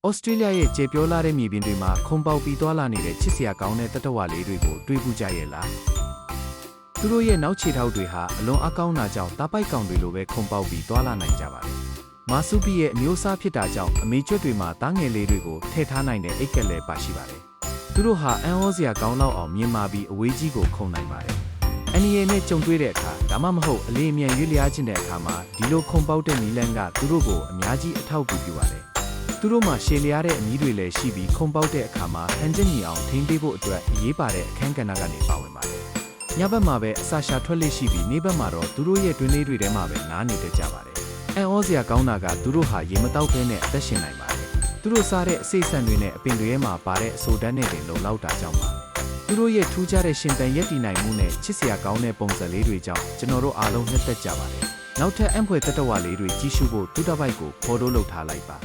Australia ရဲ့ကျေပြောလာတဲ့မြေပြင်တွေမှာခုံပေါက်ပြီးသွားလာနေတဲ့ချစ်စရာကောင်းတဲ့တတဝလေးတွေကိုတွေးပူကြရဲ့လားသူတို့ရဲ့နောက်ခြေထောက်တွေဟာအလွန်အကောင်းတာကြောင့်တားပိုက်ကောင်တွေလိုပဲခုံပေါက်ပြီးသွားလာနိုင်ကြပါတယ်မာဆူပီရဲ့အမျိုးအစားဖြစ်တာကြောင့်အမေကျွတ်တွေမှာတားငယ်လေးတွေကိုထည့်ထားနိုင်တဲ့အိတ်ကက်လည်းပါရှိပါတယ်သူတို့ဟာအံ့ဩစရာကောင်းလောက်အောင်မြင်မာပြီးအဝေးကြီးကိုခုံနိုင်ပါတယ်အန်နီရဲ့နဲ့ကြုံတွေ့တဲ့အခါဒါမှမဟုတ်အလေးအမြန်ရွေးလျားခြင်းတဲ့အခါမှာဒီလိုခုံပေါက်တဲ့နီလန်ကသူတို့ကိုအများကြီးအထောက်အကူပြုပါတယ်သူတို့မှာရှည်လျားတဲ့အမီးတွေလည်းရှိပြီးခုံပေါက်တဲ့အခါမှာဟန်ကျင်ညီအောင်ထိန်းပေးဖို့အတွက်အရေးပါတဲ့အခန်းကဏ္ဍကနေပါဝင်ပါတယ်။ညဘက်မှာပဲအစာရှာထွက်လေရှိပြီးနေ့ဘက်မှာတော့သူတို့ရဲ့တွင်းလေးတွေထဲမှာပဲနားနေတတ်ကြပါတယ်။အံ့ဩစရာကောင်းတာကသူတို့ဟာရေမတောက်ဘဲနဲ့အသက်ရှင်နိုင်ပါတယ်။သူတို့စားတဲ့အစိတ်ဆန်တွေနဲ့အပင်တွေထဲမှာပါတဲ့အဆိုဓာတ်နဲ့တွေလုံလောက်တာကြောင့်ပါ။သူတို့ရဲ့ထူးခြားတဲ့ရှင်သန်ရည်တည်နိုင်မှုနဲ့ချစ်စရာကောင်းတဲ့ပုံစံလေးတွေကြောင့်ကျွန်တော်တို့အားလုံးနှစ်သက်ကြပါတယ်။နောက်ထပ်အံ့ဖွယ်တတဝလေးတွေကြီးစုဖို့တူတပိုက်ကိုဖော်တိုးလုပ်ထားလိုက်ပါ